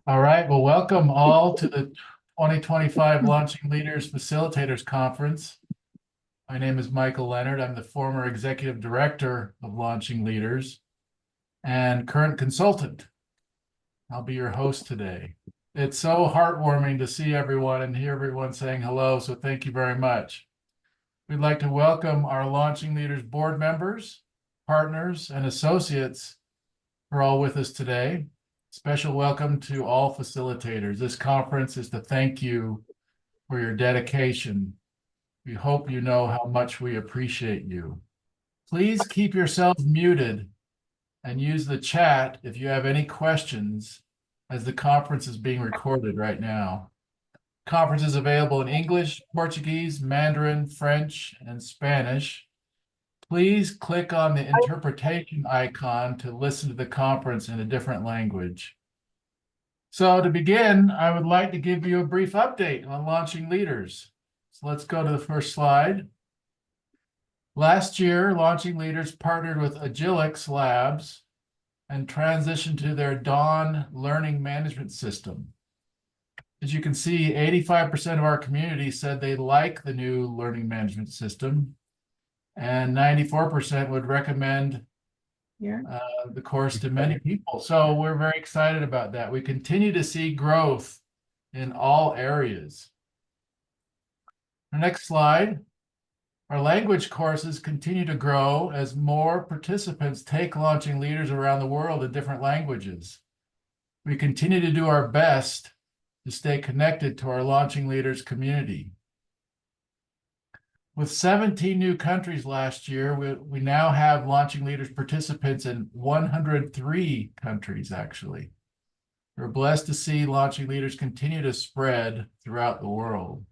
All right, well, welcome all to the 2025 Launching Leaders Facilitators Conference. My name is Michael Leonard. I'm the former executive director of Launching Leaders and current consultant. I'll be your host today. It's so heartwarming to see everyone and hear everyone saying hello, so thank you very much. We'd like to welcome our Launching Leaders board members, partners, and associates who are all with us today. Special welcome to all facilitators. This conference is to thank you for your dedication. We hope you know how much we appreciate you. Please keep yourselves muted and use the chat if you have any questions, as the conference is being recorded right now. Conference is available in English, Portuguese, Mandarin, French, and Spanish. Please click on the interpretation icon to listen to the conference in a different language. So to begin, I would like to give you a brief update on Launching Leaders. So let's go to the first slide. Last year, Launching Leaders partnered with Agilix Labs and transitioned to their Dawn learning management system. As you can see, 85% of our community said they like the new learning management system, and 94% would recommend the course to many people. So we're very excited about that. We continue to see growth in all areas. The next slide. Our language courses continue to grow as more participants take Launching Leaders around the world in different languages. We continue to do our best to stay connected to our Launching Leaders community. With 17 new countries last year, we now have Launching Leaders participants in 103 countries, actually. We're blessed to see Launching Leaders continue to spread throughout the world.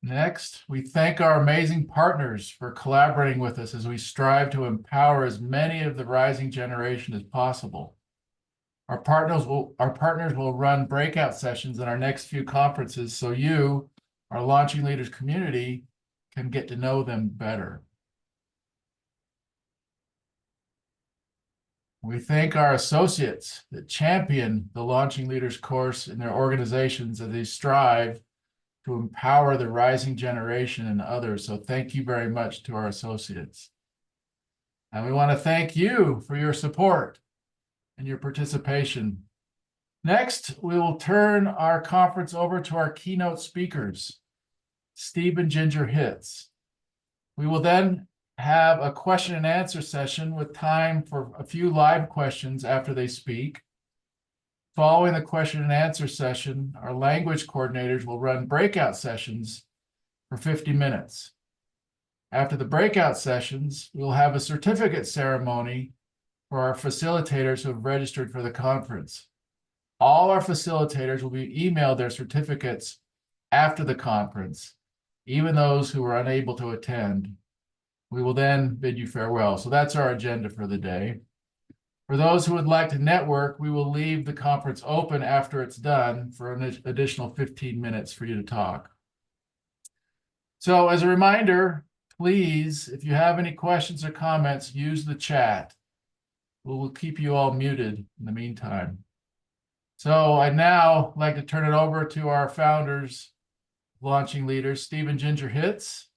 Next, we thank our amazing partners for collaborating with us as we strive to empower as many of the rising generation as possible. Our partners will run breakout sessions in our next few conferences so you, our Launching Leaders community, can get to know them better. We thank our associates that champion the Launching Leaders course in their organizations as they strive to empower the rising generation and others. So thank you very much to our associates. And we want to thank you for your support and your participation. Next, we will turn our conference over to our keynote speakers, Steve and Ginger Hitz. We will then have a question and answer session with time for a few live questions after they speak. Following the question and answer session, our language coordinators will run breakout sessions for 50 minutes. After the breakout sessions, we'll have a certificate ceremony for our facilitators who have registered for the conference. All our facilitators will be emailed their certificates after the conference, even those who were unable to attend. We will then bid you farewell. So that's our agenda for the day. For those who would like to network, we will leave the conference open after it's done for an additional 15 minutes for you to talk. So as a reminder, please, if you have any questions or comments, use the chat. We'll keep you all muted in the meantime. So I'd now like to turn it over to our founders, Launching Leaders, Steve and Ginger Hitz.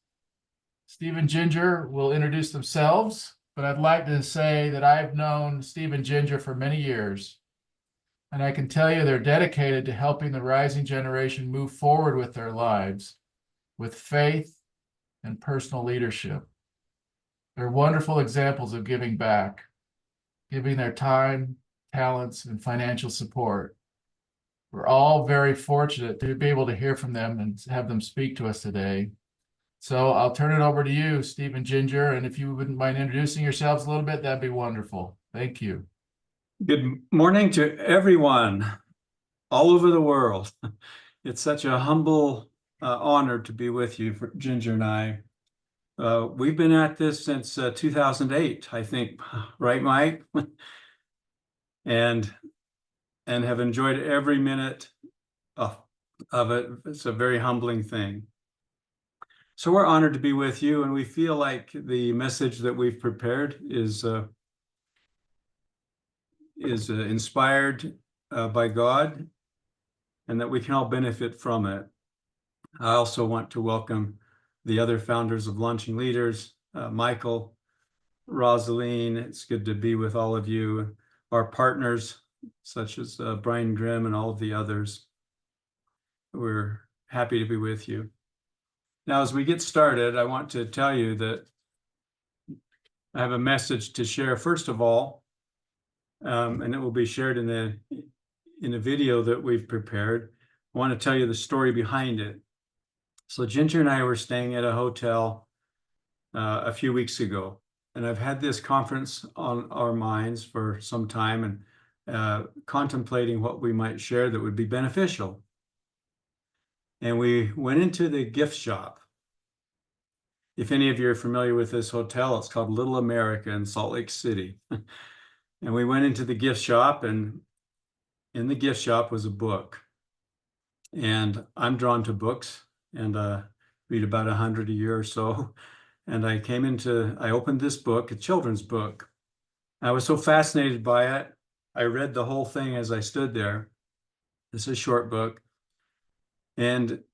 Steve and Ginger will introduce themselves, but I'd like to say that I've known Steve and Ginger for many years, and I can tell you they're dedicated to helping the rising generation move forward with their lives with faith and personal leadership. They're wonderful examples of giving back, giving their time, talents, and financial support. We're all very fortunate to be able to hear from them and have them speak to us today. So I'll turn it over to you, Steve and Ginger, and if you wouldn't mind introducing yourselves a little bit, that'd be wonderful. Thank you. Good morning to everyone all over the world. It's such a humble honor to be with you, Ginger and I. We've been at this since 2008, I think, right, Mike? and have enjoyed every minute of it. It's a very humbling thing. So we're honored to be with you, and we feel like the message that we've prepared is is inspired by God and that we can all benefit from it. I also want to welcome the other founders of Launching Leaders, Michael, Rosaline. It's good to be with all of you, our partners, such as Brian Grimm and all of the others. We're happy to be with you. Now, as we get started, I want to tell you that I have a message to share, first of all, and it will be shared in the video that we've prepared. I want to tell you the story behind it. So Ginger and I were staying at a hotel a few weeks ago, and I've had this conference on our minds for some time and contemplating what we might share that would be beneficial. And we went into the gift shop. If any of you are familiar with this hotel, it's called Little America in Salt Lake City. And we went into the gift shop, and in the gift shop was a book. And I'm drawn to books and read about 100 a year or so. And I opened this book, a children's book. I was so fascinated by it. I read the whole thing as I stood there. This is a short book. And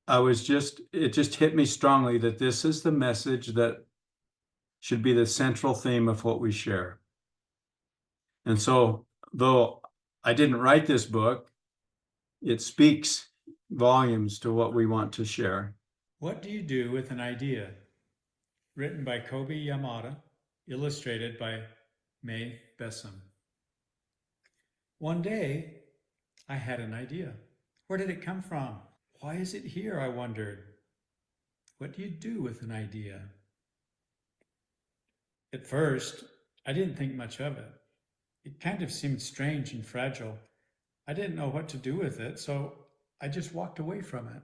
it just hit me strongly that this is the message that should be the central theme of what we share. And so, though I didn't write this book, it speaks volumes to what we want to share. What do you do with an idea? Written by Kobe Yamada, illustrated by May Bessam. One day, I had an idea. Where did it come from? Why is it here, I wondered. What do you do with an idea? At first, I didn't think much of it. It kind of seemed strange and fragile. I didn't know what to do with it, so I just walked away from it.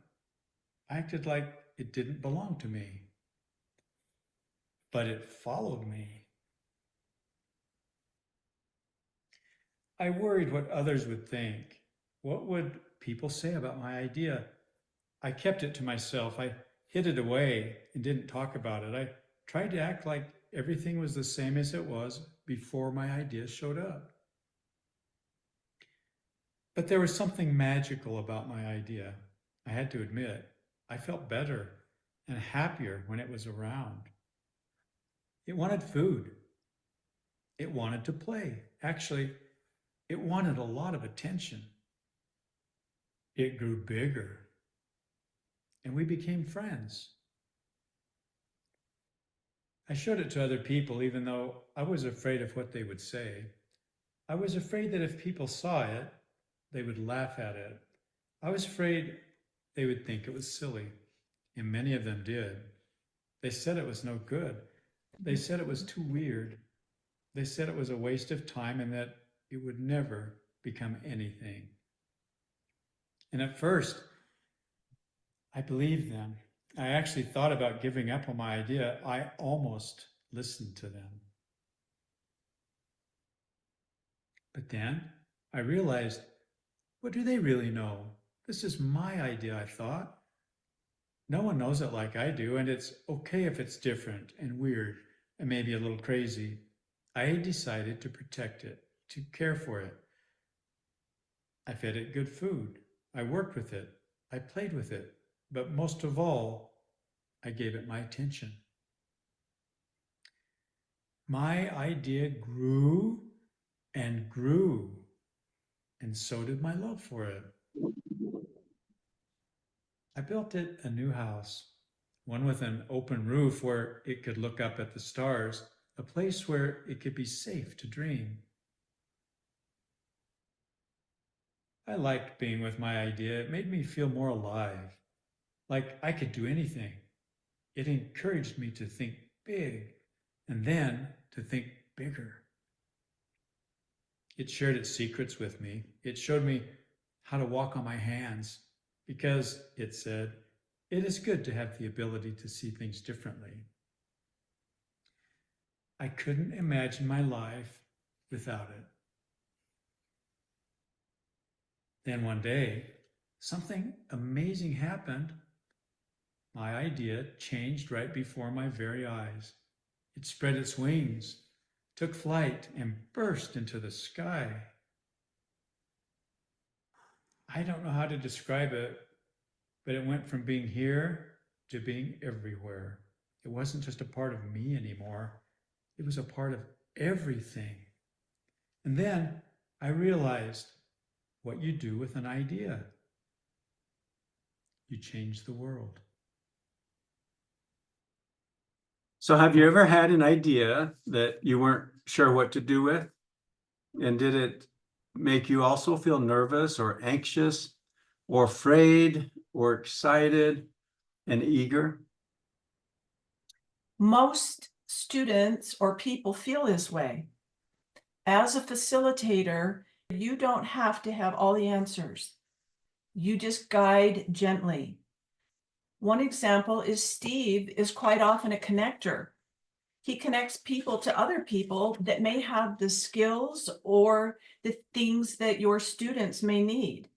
I acted like it didn't belong to me. But it followed me. I worried what others would think. What would people say about my idea? I kept it to myself. I hid it away and didn't talk about it. I tried to act like everything was the same as it was before my idea showed up. But there was something magical about my idea. I had to admit, I felt better and happier when it was around. It wanted food. It wanted to play. Actually, it wanted a lot of attention. It grew bigger, and we became friends. I showed it to other people, even though I was afraid of what they would say. I was afraid that if people saw it, they would laugh at it. I was afraid they would think it was silly, and many of them did. They said it was no good. They said it was too weird. They said it was a waste of time and that it would never become anything. And at first, I believed them. I actually thought about giving up on my idea. I almost listened to them. But then I realized, what do they really know? This is my idea, I thought. No one knows it like I do, and it's okay if it's different and weird and maybe a little crazy. I decided to protect it, to care for it. I fed it good food. I worked with it. I played with it. But most of all, I gave it my attention. My idea grew and grew, and so did my love for it. I built it a new house, one with an open roof where it could look up at the stars, a place where it could be safe to dream. I liked being with my idea. It made me feel more alive, like I could do anything. It encouraged me to think big and then to think bigger. It shared its secrets with me. It showed me how to walk on my hands because, it said, it is good to have the ability to see things differently. I couldn't imagine my life without it. Then one day, something amazing happened. My idea changed right before my very eyes. It spread its wings, took flight and burst into the sky. I don't know how to describe it, but it went from being here to being everywhere. It wasn't just a part of me anymore. It was a part of everything. And then I realized what you do with an idea. You change the world. So have you ever had an idea that you weren't sure what to do with? And did it make you also feel nervous or anxious or afraid or excited and eager? Most students or people feel this way. As a facilitator, you don't have to have all the answers. You just guide gently. One example is Steve is quite often a connector. He connects people to other people that may have the skills or the things that your students may need.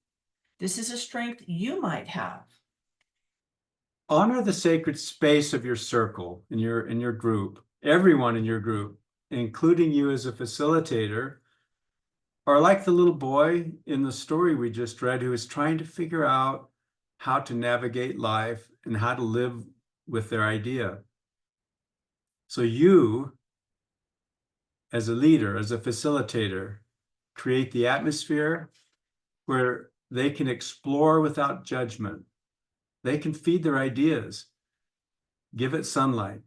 This is a strength you might have. Honor the sacred space of your circle, in your group. Everyone in your group, including you as a facilitator, are like the little boy in the story we just read who is trying to figure out how to navigate life and how to live with their idea. So you, as a leader, as a facilitator, create the atmosphere where they can explore without judgment. They can feed their ideas. Give it sunlight.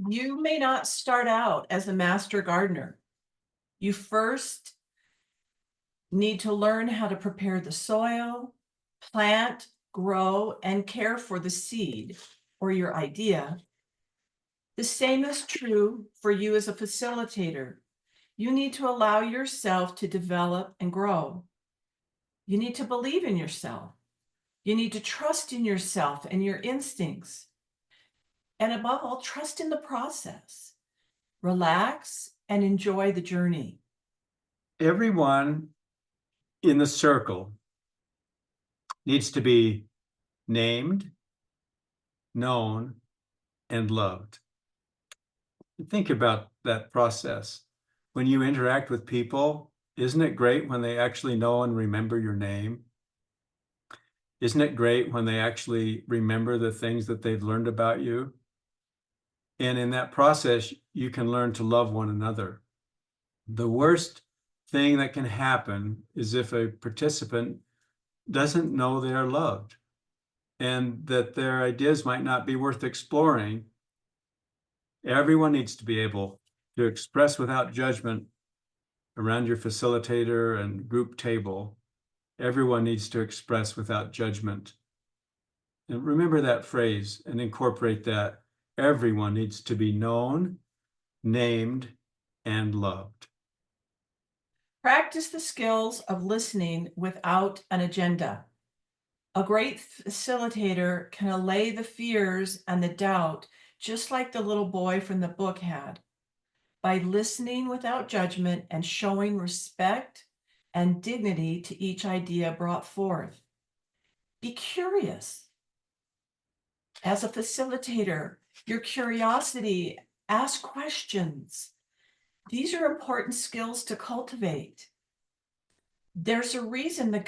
You may not start out as a master gardener. You first need to learn how to prepare the soil, plant, grow, and care for the seed or your idea. The same is true for you as a facilitator. You need to allow yourself to develop and grow. You need to believe in yourself. You need to trust in yourself and your instincts. And above all, trust in the process. Relax and enjoy the journey. Everyone in the circle needs to be named, known, and loved. Think about that process. When you interact with people, isn't it great when they actually know and remember your name? Isn't it great when they actually remember the things that they've learned about you? And in that process, you can learn to love one another. The worst thing that can happen is if a participant doesn't know they are loved and that their ideas might not be worth exploring. Everyone needs to be able to express without judgment around your facilitator and group table. Everyone needs to express without judgment. And remember that phrase and incorporate that. Everyone needs to be known, named, and loved. Practice the skills of listening without an agenda. A great facilitator can allay the fears and the doubt, just like the little boy from the book had, by listening without judgment and showing respect and dignity to each idea brought forth. Be curious. As a facilitator, your curiosity, ask questions. These are important skills to cultivate. There's a reason the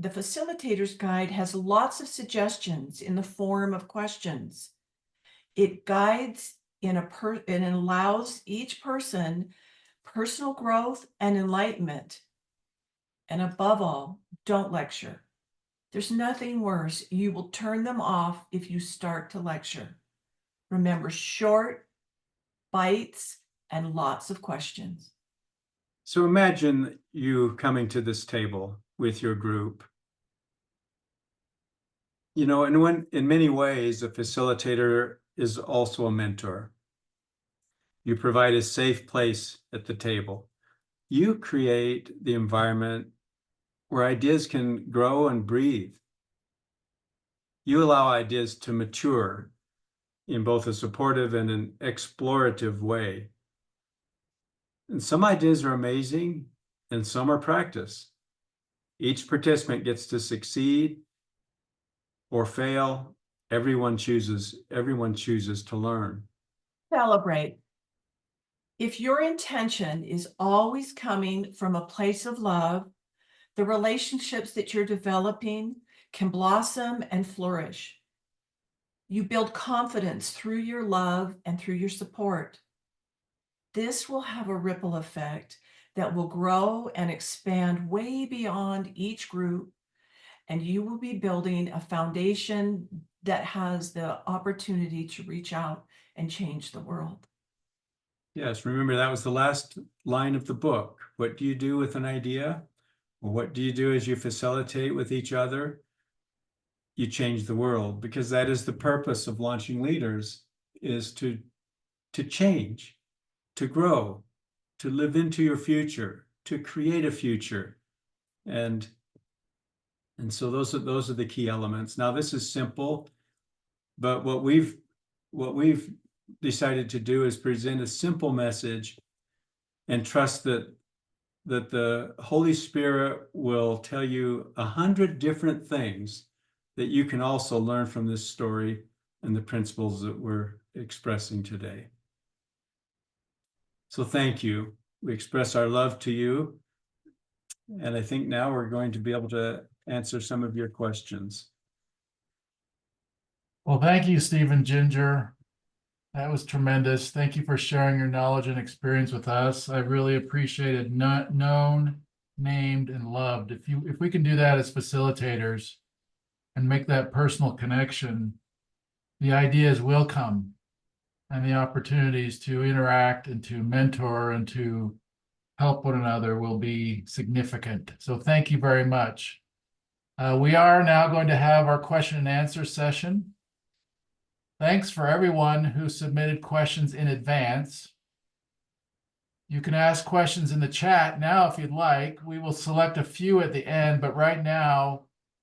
facilitator's guide, has lots of suggestions in the form of questions. It guides and allows each person personal growth and enlightenment. And above all, don't lecture. There's nothing worse. You will turn them off if you start to lecture. Remember, short bites and lots of questions. So imagine you coming to this table with your group. You know, and in many ways, a facilitator is also a mentor. You provide a safe place at the table. You create the environment where ideas can grow and breathe. You allow ideas to mature in both a supportive and an explorative way. And some ideas are amazing and some are practice. Each participant gets to succeed or fail. Everyone chooses to learn. celebrate. If your intention is always coming from a place of love, the relationships that you're developing can blossom and flourish. You build confidence through your love and through your support. This will have a ripple effect that will grow and expand way beyond each group, and you will be building a foundation that has the opportunity to reach out and change the world. Yes, remember that was the last line of the book. What do you do with an idea? Or what do you do as you facilitate with each other? You change the world, because that is the purpose of launching leaders, is to change, to grow, to live into your future, to create a future. And so those are the key elements. Now, this is simple, but what we've decided to do is present a simple message and trust that the Holy Spirit will tell you 100 different things that you can also learn from this story and the principles that we're expressing today. So thank you. We express our love to you. And I think now we're going to be able to answer some of your questions. Well, thank you, Stephen Ginger. That was tremendous. Thank you for sharing your knowledge and experience with us. I really appreciated known, named, and loved. If we can do that as facilitators and make that personal connection, the ideas will come, and the opportunities to interact and to mentor and to help one another will be significant. So thank you very much. We are now going to have our question and answer session. Thanks for everyone who submitted questions in advance. You can ask questions in the chat now if you'd like. We will select a few at the end, but right now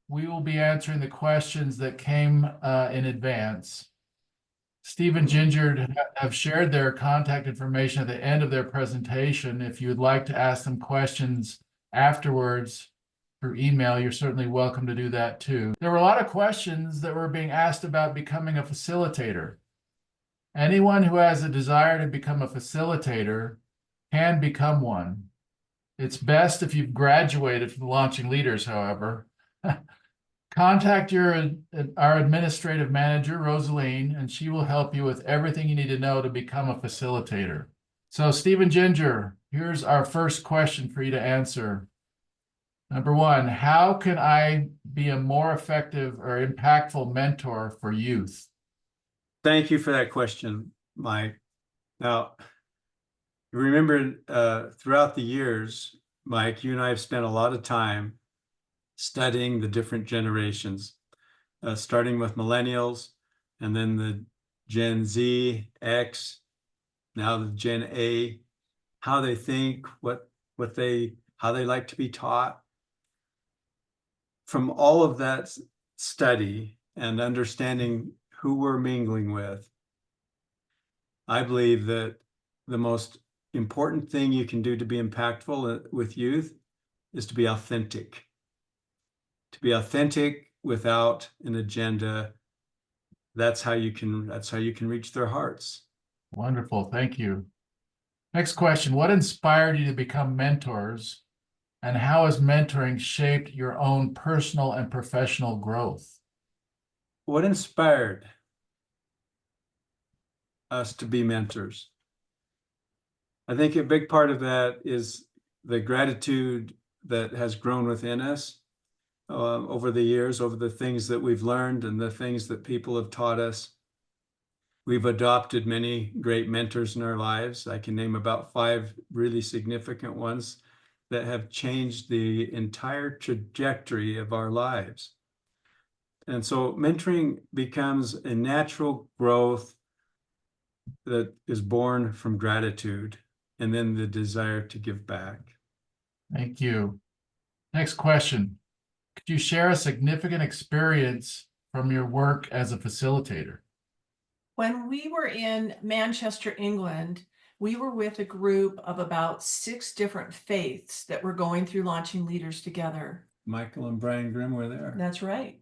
we will be answering the questions that came in advance. Steve and Ginger have shared their contact information at the end of their presentation. If you would like to ask them questions afterwards through email, you're certainly welcome to do that too. There were a lot of questions that were being asked about becoming a facilitator. Anyone who has a desire to become a facilitator can become one. It's best if you've graduated from Launching Leaders, however. Contact our administrative manager, Rosaline, and she will help you with everything you need to know to become a facilitator. So, Stephen Ginger, here's our first question for you to answer. Number one, how can I be a more effective or impactful mentor for youth? Thank you for that question, Mike. Now, remember, throughout the years, Mike, you and I have spent a lot of time studying the different generations, starting with millennials, and then the Gen Z, X, now the Gen A, how they think, how they like to be taught. From all of that study and understanding who we're mingling with, I believe that the most important thing you can do to be impactful with youth is to be authentic. To be authentic without an agenda. That's how you can reach their hearts. Wonderful, thank you. Next question, what inspired you to become mentors, and how has mentoring shaped your own personal and professional growth? What inspired us to be mentors? I think a big part of that is the gratitude that has grown within us over the years, over the things that we've learned and the things that people have taught us. We've adopted many great mentors in our lives. I can name about 5 really significant ones that have changed the entire trajectory of our lives. And so mentoring becomes a natural growth that is born from gratitude and then the desire to give back. Thank you. Next question. Could you share a significant experience from your work as a facilitator? When we were in Manchester, England, we were with a group of about 6 different faiths that were going through Launching Leaders together. Michael and Brian Grimm were there. That's right.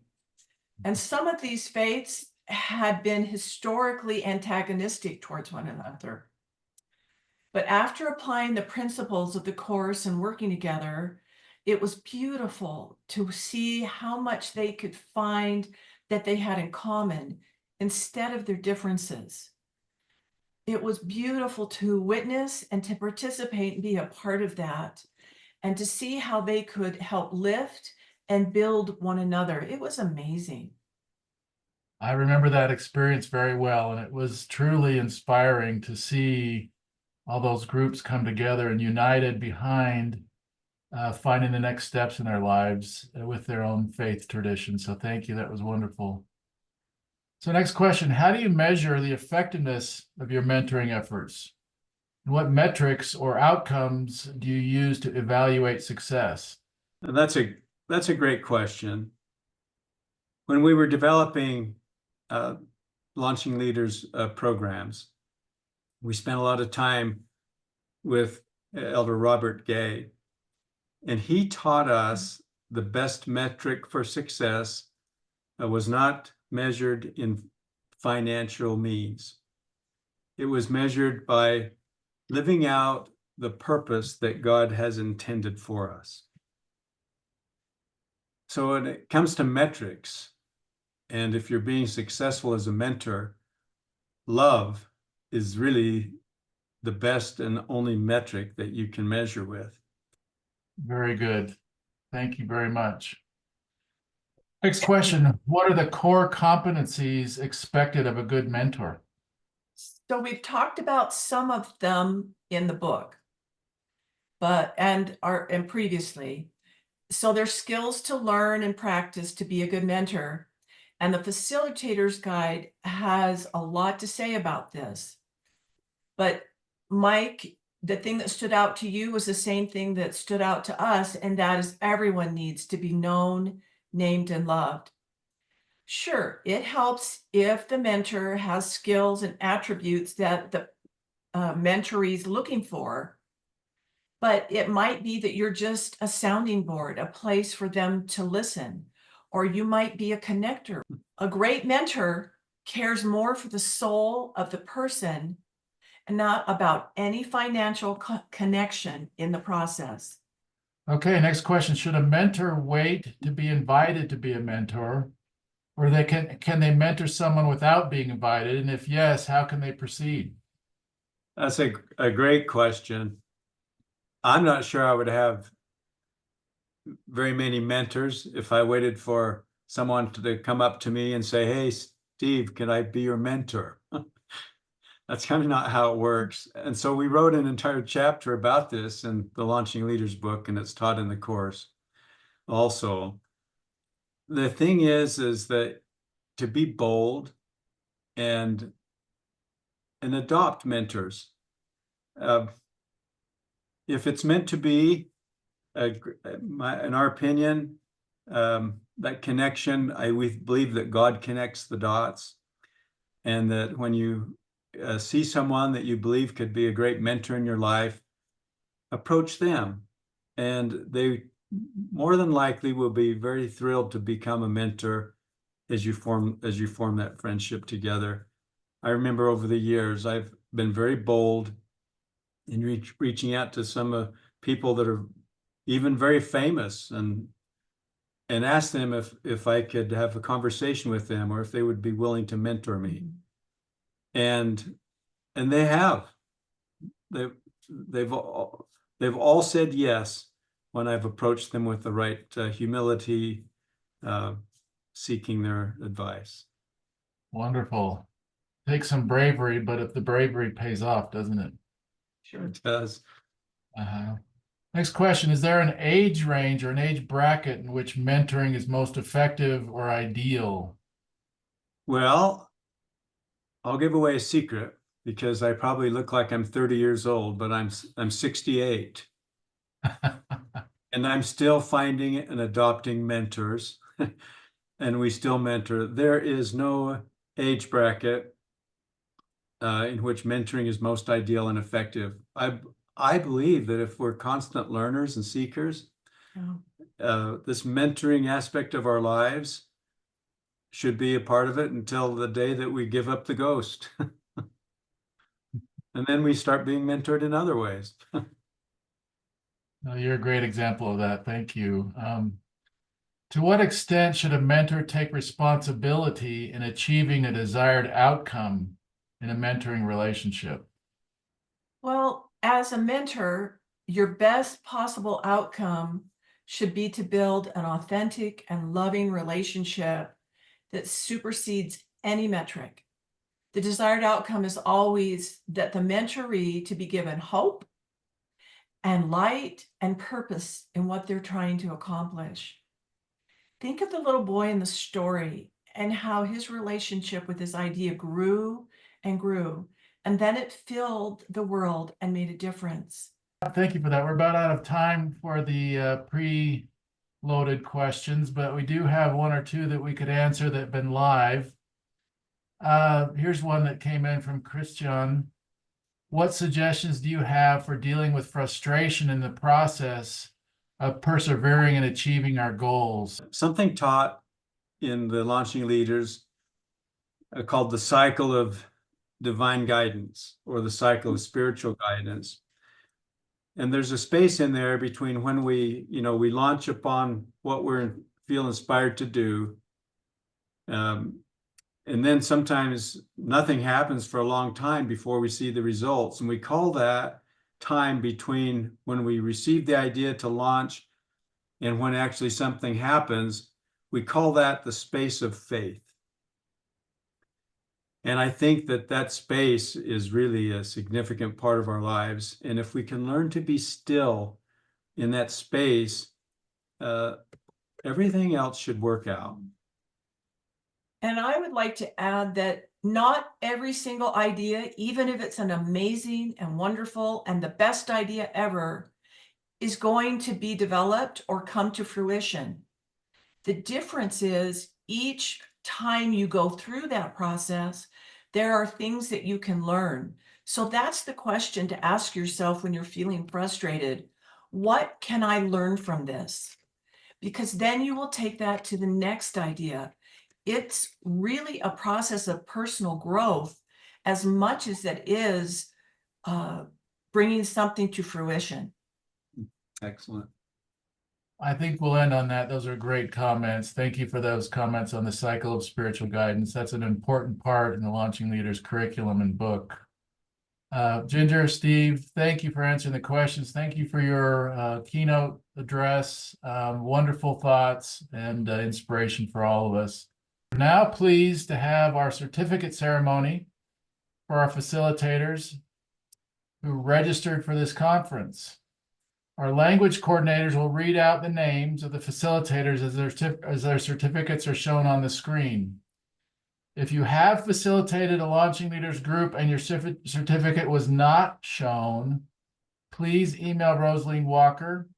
And some of these faiths had been historically antagonistic towards one another. But after applying the principles of the course and working together, it was beautiful to see how much they could find that they had in common instead of their differences. It was beautiful to witness and to participate and be a part of that, and to see how they could help lift and build one another. It was amazing. I remember that experience very well, and it was truly inspiring to see all those groups come together and united behind finding the next steps in their lives with their own faith tradition. So thank you. That was wonderful. So next question, how do you measure the effectiveness of your mentoring efforts? And what metrics or outcomes do you use to evaluate success? And that's a great question. When we were developing Launching Leaders programs, we spent a lot of time with Elder Robert Gay, and he taught us the best metric for success was not measured in financial means. It was measured by living out the purpose that God has intended for us. So when it comes to metrics, and if you're being successful as a mentor, love is really the best and only metric that you can measure with. Very good. Thank you very much. Next question, what are the core competencies expected of a good mentor? So we've talked about some of them in the book, and previously. So there's skills to learn and practice to be a good mentor. And the Facilitator's Guide has a lot to say about this. But Mike, the thing that stood out to you was the same thing that stood out to us, and that is everyone needs to be known, named, and loved. Sure, it helps if the mentor has skills and attributes that the mentoree is looking for, but it might be that you're just a sounding board, a place for them to listen, or you might be a connector. A great mentor cares more for the soul of the person and not about any financial connection in the process. Okay, next question. Should a mentor wait to be invited to be a mentor? Or can they mentor someone without being invited? And if yes, how can they proceed? That's a great question. I'm not sure I would have very many mentors if I waited for someone to come up to me and say, hey, Steve, can I be your mentor? That's kind of not how it works. And so we wrote an entire chapter about this in the Launching Leaders book, and it's taught in the course also. The thing is that to be bold and adopt mentors. If it's meant to be, in our opinion, that connection, we believe that God connects the dots, and that when you see someone that you believe could be a great mentor in your life, approach them, and they more than likely will be very thrilled to become a mentor as you form that friendship together. I remember over the years, I've been very bold in reaching out to some people that are even very famous, and ask them if I could have a conversation with them, or if they would be willing to mentor me. And they have. They've all said yes when I've approached them with the right humility, seeking their advice. Wonderful. Takes some bravery, but if the bravery pays off, doesn't it? Sure it does. Next question, is there an age range or an age bracket in which mentoring is most effective or ideal? Well, I'll give away a secret, because I probably look like I'm 30 years old, but I'm 68. And I'm still finding and adopting mentors, and we still mentor. There is no age bracket in which mentoring is most ideal and effective. I believe that if we're constant learners and seekers, this mentoring aspect of our lives should be a part of it until the day that we give up the ghost. And then we start being mentored in other ways. No, you're a great example of that. Thank you. To what extent should a mentor take responsibility in achieving a desired outcome in a mentoring relationship? Well, as a mentor, your best possible outcome should be to build an authentic and loving relationship that supersedes any metric. The desired outcome is always that the mentoree to be given hope and light and purpose in what they're trying to accomplish. Think of the little boy in the story and how his relationship with his idea grew and grew, and then it filled the world and made a difference. Thank you for that. We're about out of time for the pre-loaded questions, but we do have one or two that we could answer that have been live. Here's one that came in from Christian. What suggestions do you have for dealing with frustration in the process of persevering and achieving our goals? Something taught in the Launching Leaders called the cycle of divine guidance, or the cycle of spiritual guidance. And there's a space in there between when we launch upon what we feel inspired to do. And then sometimes nothing happens for a long time before we see the results. And we call that time between when we receive the idea to launch and when actually something happens, we call that the space of faith. And I think that that space is really a significant part of our lives. And if we can learn to be still in that space, everything else should work out. And I would like to add that not every single idea, even if it's an amazing and wonderful and the best idea ever, is going to be developed or come to fruition. The difference is each time you go through that process, there are things that you can learn. So that's the question to ask yourself when you're feeling frustrated. What can I learn from this? Because then you will take that to the next idea. It's really a process of personal growth as much as it is bringing something to fruition. Excellent. I think we'll end on that. Those are great comments. Thank you for those comments on the cycle of spiritual guidance. That's an important part in the Launching Leaders curriculum and book. Ginger, Steve, thank you for answering the questions. Thank you for your keynote address. Wonderful thoughts and inspiration for all of us. We're now pleased to have our certificate ceremony for our facilitators who registered for this conference. Our language coordinators will read out the names of the facilitators as their certificates are shown on the screen. If you have facilitated a Launching Leaders group and your certificate was not shown, please email Rosaline Walker.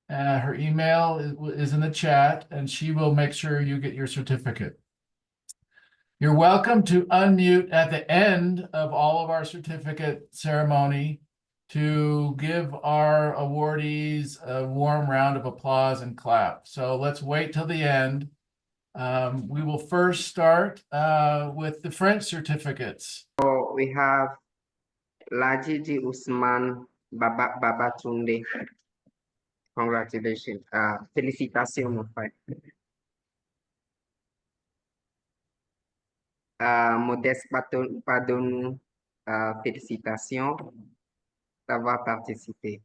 Her email is in the chat, and she will make sure you get your certificate. You're welcome to unmute at the end of all of our certificate ceremony to give our awardees a warm round of applause and clap. So let's wait till the end. We will first start with the French certificates. So we have Lajiji Usman Babatunde. Congratulations. Félicitations, mon frère. Modeste Padonou, félicitations d'avoir participé.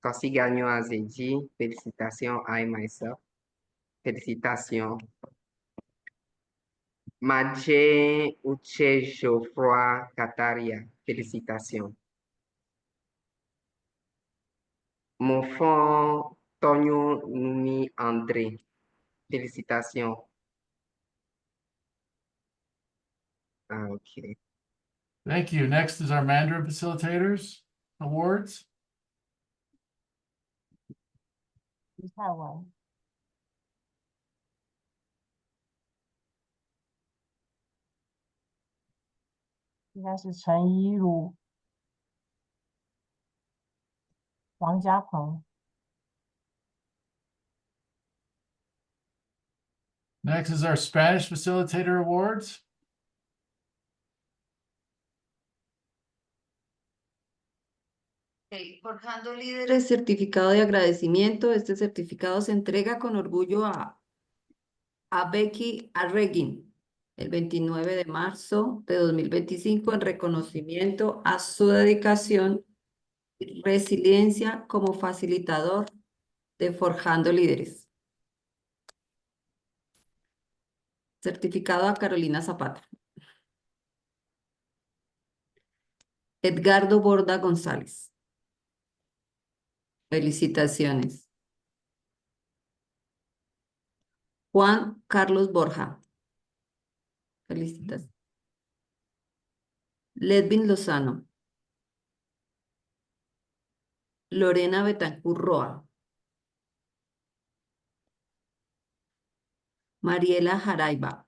Korsi Gagnon Azedji, félicitations. I myself, félicitations. Madje Uche Geoffroy Kataria, félicitations. Monfort Tonio Numi André, félicitations. Okay. Thank you. Next is our Mandarin Facilitators Awards. 李泰文、应该是陈一如、王家鹏、Next is our Spanish Facilitator Awards. Forjando líderes, certificado de agradecimiento. Este certificado se entrega con orgullo a Becky Arreguín el 29 de marzo de 2025 en reconocimiento a su dedicación y resiliencia como facilitador de Forjando Líderes. Certificado a Carolina Zapata. Edgardo Borda González. Felicitaciones. Juan Carlos Borja. Felicitaciones. Ledvin Lozano. Lorena Betancur Roa. Mariela Jaraiba.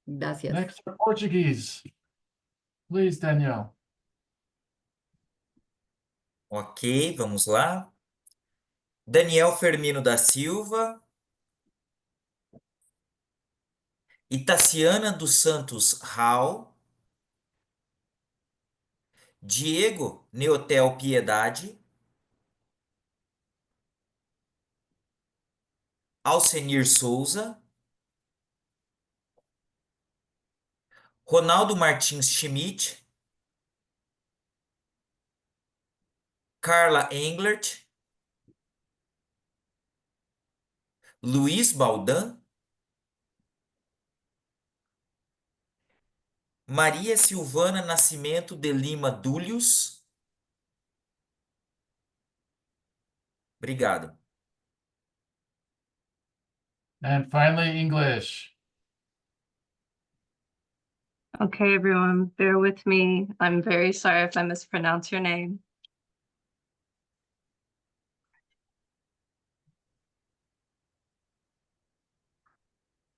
Gracias. Next are Portuguese. Please, Danielle. Ok, vamos lá. Daniel Fermino da Silva. Itaciana dos Santos Rau. Diego Neotel Piedade. Alcenir Souza. Ronaldo Martins Schmidt. Carla Englert. Luiz Baldan. Maria Silvana Nascimento de Lima Dúlios. Obrigado. And finally, English. Okay, everyone, bear with me. I'm very sorry if I mispronounce your name.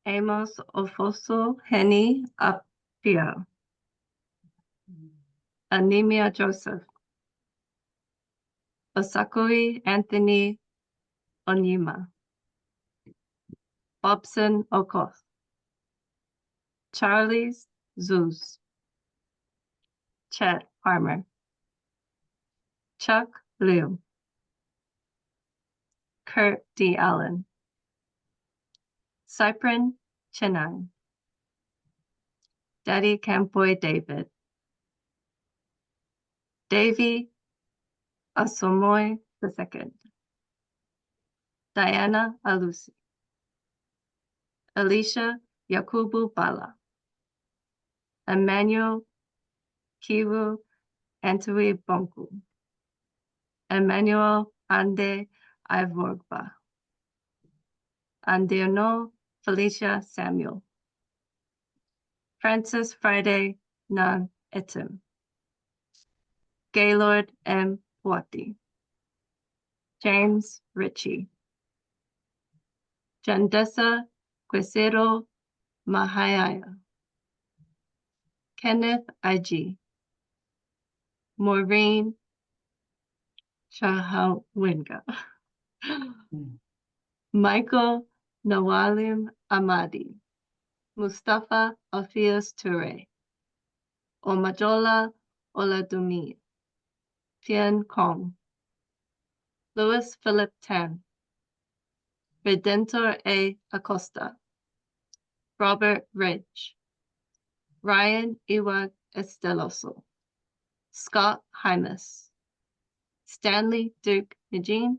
Amos Ofosu Henny Apia. Anemia Joseph. Osakui Anthony Onyema. Bobson Okoth. Charles Zeus. Chet Farmer. Chuck Liu. Kurt D. Allen. Cyprin Chenang. Daddy Campoy David. Davy Asomoy II. Diana Alusi. Alicia Yakubu Bala. Emmanuel Kiwu Antwi Bonku. Emmanuel Ande Ivorgba. Andiono Felicia Samuel. Francis Friday Nan Etim. Gaylord M. Puati. James Ritchie. Jandesa Quesero Mahayaya. Kenneth IG. Maureen Chahawinga. Michael Nawalim Amadi. Mustafa Alfias Toure. Omajola Oladumi. Tien Kong. Louis Philip Tan. Redentor A. Acosta. Robert Ridge. Ryan Iwag Esteloso. Scott Hymas. Stanley Duke Eugene.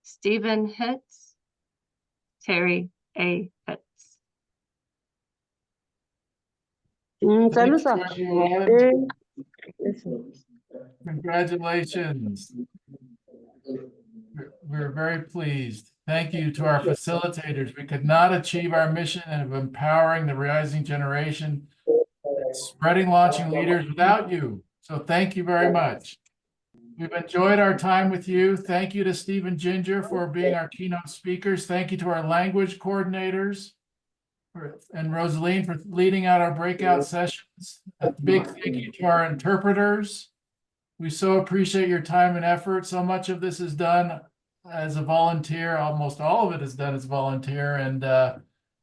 Stephen Hitz. Terry A. Hitz. Saludos. Thanks, everyone. Congratulations. We're very pleased. Thank you to our facilitators. We could not achieve our mission of empowering the rising generation, spreading launching leaders without you. So thank you very much. We've enjoyed our time with you. Thank you to Steve and Ginger for being our keynote speakers. Thank you to our language coordinators and Rosaline for leading out our breakout sessions. A big thank you to our interpreters. We so appreciate your time and effort. So much of this is done as a volunteer. Almost all of it is done as volunteer, and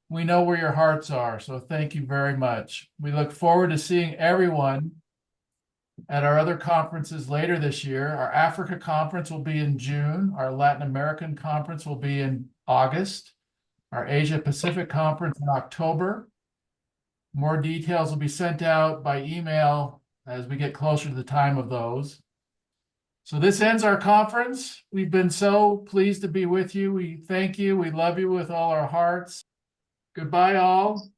we know where your hearts are. So thank you very much. We look forward to seeing everyone at our other conferences later this year. Our Africa conference will be in June. Our Latin American conference will be in August. Our Asia Pacific conference in October. More details will be sent out by email as we get closer to the time of those. So this ends our conference. We've been so pleased to be with you. We thank you. We love you with all our hearts. Goodbye, all.